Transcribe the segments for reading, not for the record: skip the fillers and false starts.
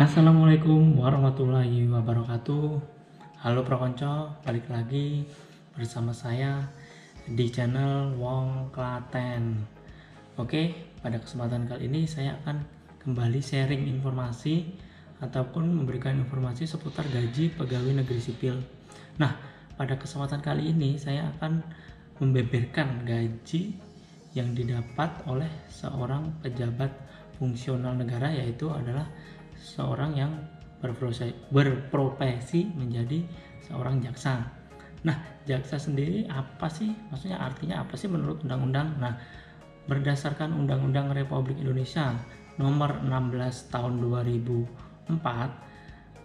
Assalamualaikum warahmatullahi wabarakatuh. Halo Prokonco, balik lagi bersama saya di channel Wong Klaten. Oke, pada kesempatan kali ini saya akan kembali sharing informasi ataupun memberikan informasi seputar gaji pegawai negeri sipil. Nah, pada kesempatan kali ini saya akan membeberkan gaji yang didapat oleh seorang pejabat fungsional negara, yaitu adalah seorang yang berprofesi menjadi seorang jaksa. Nah, jaksa sendiri apa sih? Maksudnya artinya apa sih menurut undang-undang? Nah, berdasarkan Undang-Undang Republik Indonesia Nomor 16 Tahun 2004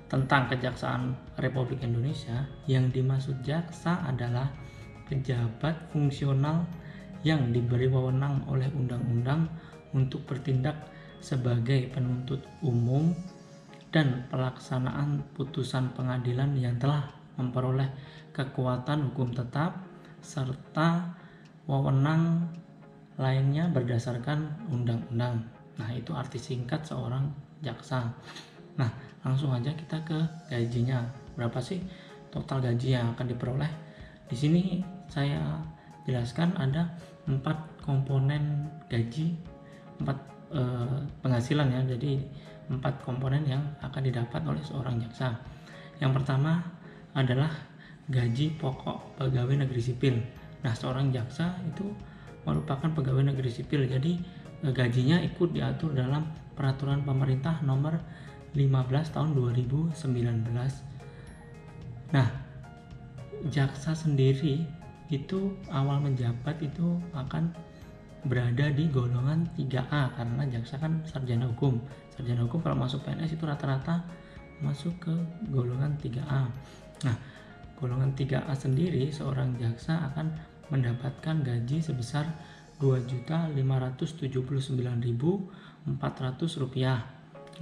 tentang Kejaksaan Republik Indonesia, yang dimaksud jaksa adalah pejabat fungsional yang diberi wewenang oleh undang-undang untuk bertindak sebagai penuntut umum dan pelaksanaan putusan pengadilan yang telah memperoleh kekuatan hukum tetap serta wewenang lainnya berdasarkan undang-undang. Nah, itu arti singkat seorang jaksa. Nah, langsung aja kita ke gajinya. Berapa sih total gaji yang akan diperoleh? Di sini saya jelaskan ada 4 komponen gaji, 4 penghasilan ya. Jadi 4 komponen yang akan didapat oleh seorang jaksa. Yang pertama adalah gaji pokok pegawai negeri sipil. Nah, seorang jaksa itu merupakan pegawai negeri sipil, jadi gajinya ikut diatur dalam peraturan pemerintah nomor 15 tahun 2019. Nah, jaksa sendiri itu awal menjabat itu akan berada di golongan 3A karena jaksa kan sarjana hukum. Sarjana hukum kalau masuk PNS itu rata-rata masuk ke golongan 3A. Nah, golongan 3A sendiri seorang jaksa akan mendapatkan gaji sebesar Rp2.579.400.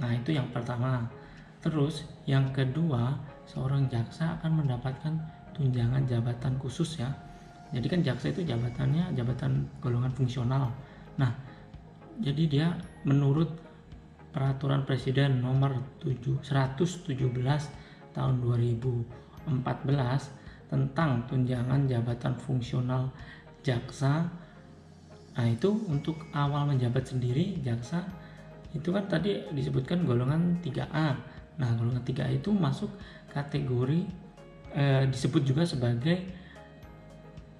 Nah, itu yang pertama. Terus yang kedua, seorang jaksa akan mendapatkan tunjangan jabatan khusus ya. Jadi kan jaksa itu jabatannya jabatan golongan fungsional. Nah, jadi dia menurut peraturan presiden nomor 117 tahun 2014 tentang tunjangan jabatan fungsional jaksa. Nah, itu untuk awal menjabat sendiri jaksa itu kan tadi disebutkan golongan 3A. Nah, golongan 3A itu masuk kategori disebut juga sebagai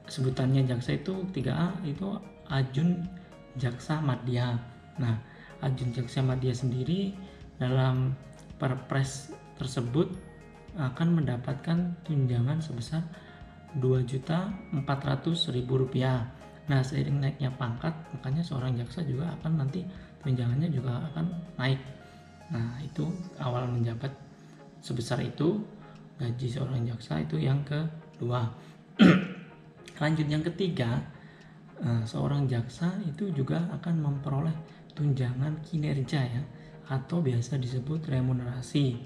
sebutannya jaksa itu 3A itu ajun jaksa madya. Nah, ajun jaksa madya sendiri dalam perpres tersebut akan mendapatkan tunjangan sebesar Rp2.400.000. Nah, seiring naiknya pangkat, makanya seorang jaksa juga akan nanti tunjangannya juga akan naik. Nah, itu awal menjabat sebesar itu gaji seorang jaksa. Itu yang kedua. Lanjut yang ketiga, seorang jaksa itu juga akan memperoleh tunjangan kinerja ya, atau biasa disebut remunerasi.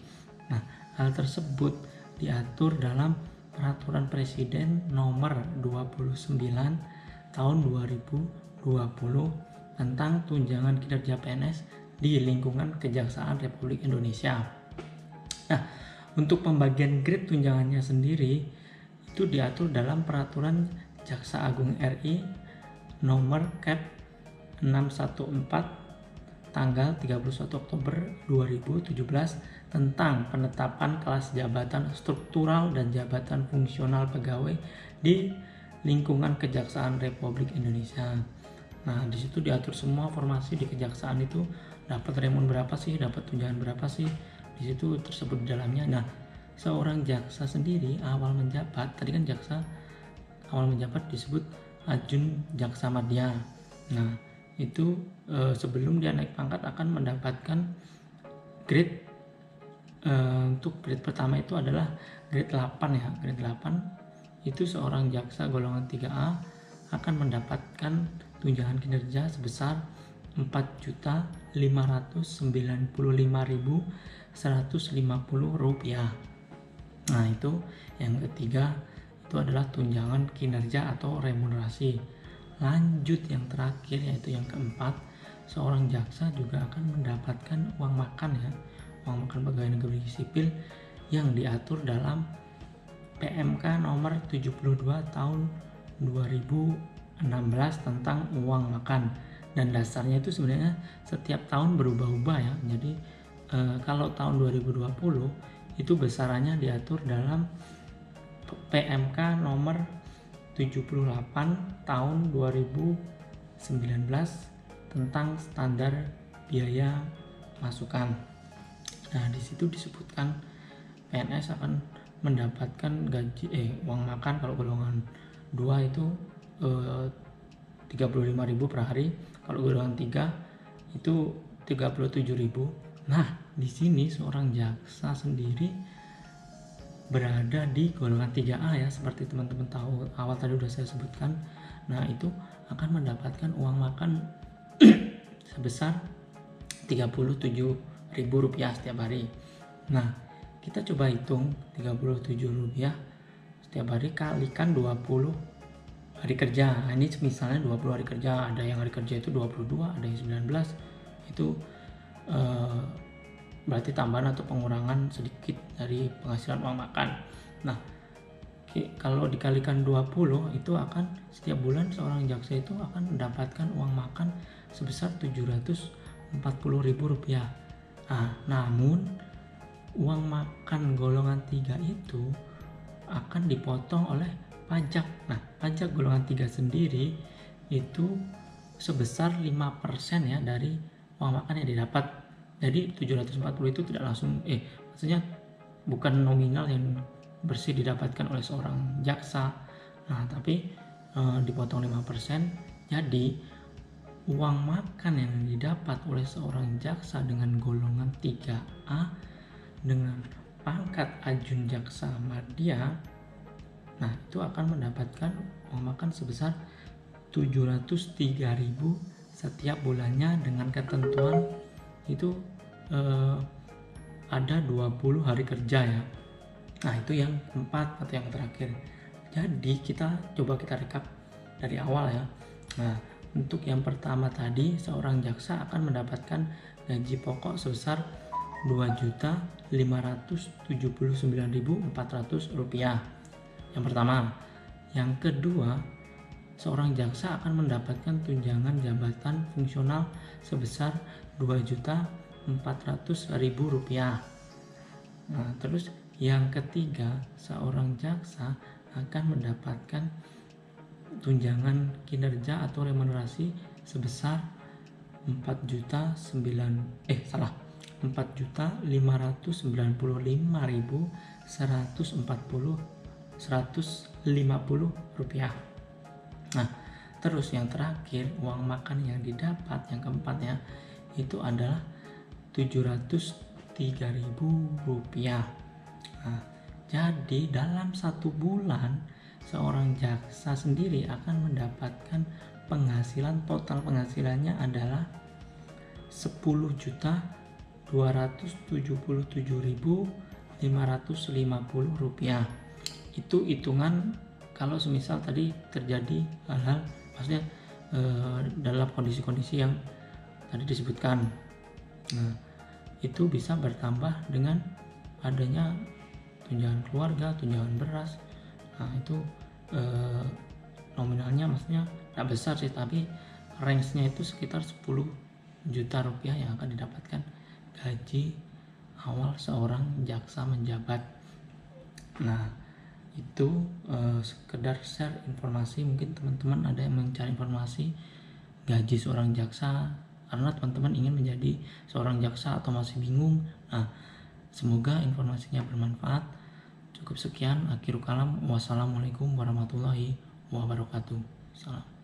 Nah, hal tersebut diatur dalam peraturan presiden nomor 29 tahun 2020 tentang tunjangan kinerja PNS di lingkungan Kejaksaan Republik Indonesia. Nah, untuk pembagian grade tunjangannya sendiri itu diatur dalam peraturan Jaksa Agung RI nomor Cap 614 tanggal 31 Oktober 2017 tentang penetapan kelas jabatan struktural dan jabatan fungsional pegawai di lingkungan Kejaksaan Republik Indonesia. Nah, di situ diatur semua formasi di kejaksaan itu dapat remun berapa sih, dapat tunjangan berapa sih. Di situ tersebut di dalamnya. Nah, seorang jaksa sendiri awal menjabat, tadi kan jaksa awal menjabat disebut ajun jaksa madya. Nah, itu sebelum dia naik pangkat akan mendapatkan grade. Untuk grade pertama itu adalah grade 8 ya. Grade 8 itu seorang jaksa golongan 3A akan mendapatkan tunjangan kinerja sebesar Rp4.595.150. Nah, itu yang ketiga, itu adalah tunjangan kinerja atau remunerasi. Lanjut yang terakhir, yaitu yang keempat, seorang jaksa juga akan mendapatkan uang makan ya. uang makan pegawai negeri sipil yang diatur dalam PMK nomor 72 tahun 2016 tentang uang makan, dan dasarnya itu sebenarnya setiap tahun berubah-ubah ya. Jadi kalau tahun 2020 itu besarannya diatur dalam PMK nomor 78 tahun 2019 tentang standar biaya masukan. Nah, di situ disebutkan PNS akan mendapatkan uang makan kalau golongan 2 itu 35.000 per hari, kalau golongan 3 itu 37.000. Nah, di sini seorang jaksa sendiri berada di golongan 3A ya, seperti teman-teman tahu awal tadi udah saya sebutkan. Nah, itu akan mendapatkan uang makan sebesar Rp37.000 setiap hari. Nah, kita coba hitung Rp37 setiap hari kalikan 20 hari kerja. Nah, ini misalnya 20 hari kerja, ada yang hari kerja itu 22, ada yang 19. Itu berarti tambahan atau pengurangan sedikit dari penghasilan uang makan. Nah, kalau dikalikan 20 itu akan setiap bulan seorang jaksa itu akan mendapatkan uang makan sebesar Rp740.000. Nah, namun uang makan golongan 3 itu akan dipotong oleh pajak. Nah, pajak golongan 3 sendiri itu sebesar 5% ya dari uang makan yang didapat. Jadi 740 itu tidak langsung maksudnya bukan nominal yang bersih didapatkan oleh seorang jaksa. Nah, tapi dipotong 5%. Jadi uang makan yang didapat oleh seorang jaksa dengan golongan 3A dengan pangkat ajun jaksa madya, nah itu akan mendapatkan uang makan sebesar 703.000 setiap bulannya, dengan ketentuan itu ada 20 hari kerja ya. Nah, itu yang keempat atau yang terakhir. Jadi kita rekap dari awal ya. Nah, untuk yang pertama tadi, seorang jaksa akan mendapatkan gaji pokok sebesar Rp2.579.400 yang pertama. Yang kedua, seorang jaksa akan mendapatkan tunjangan jabatan fungsional sebesar Rp2.400.000. Nah, terus yang ketiga, seorang jaksa akan mendapatkan tunjangan kinerja atau remunerasi sebesar Rp4.555.150. Nah, terus yang terakhir, uang makan yang didapat yang keempatnya itu adalah Rp703.000. Nah, jadi dalam satu bulan seorang jaksa sendiri akan mendapatkan penghasilan, total penghasilannya adalah Rp10.277.550. Itu hitungan kalau semisal tadi terjadi hal-hal, maksudnya dalam kondisi-kondisi yang tadi disebutkan. Nah, itu bisa bertambah dengan adanya tunjangan keluarga, tunjangan beras. Nah, itu nominalnya maksudnya tidak besar sih, tapi range-nya itu sekitar 10 juta rupiah yang akan didapatkan gaji awal seorang jaksa menjabat. Nah, itu sekedar share informasi. Mungkin teman-teman ada yang mencari informasi gaji seorang jaksa karena teman-teman ingin menjadi seorang jaksa atau masih bingung. Nah, semoga informasinya bermanfaat. Cukup sekian, akhirul kalam. Wassalamualaikum warahmatullahi wabarakatuh. Salam.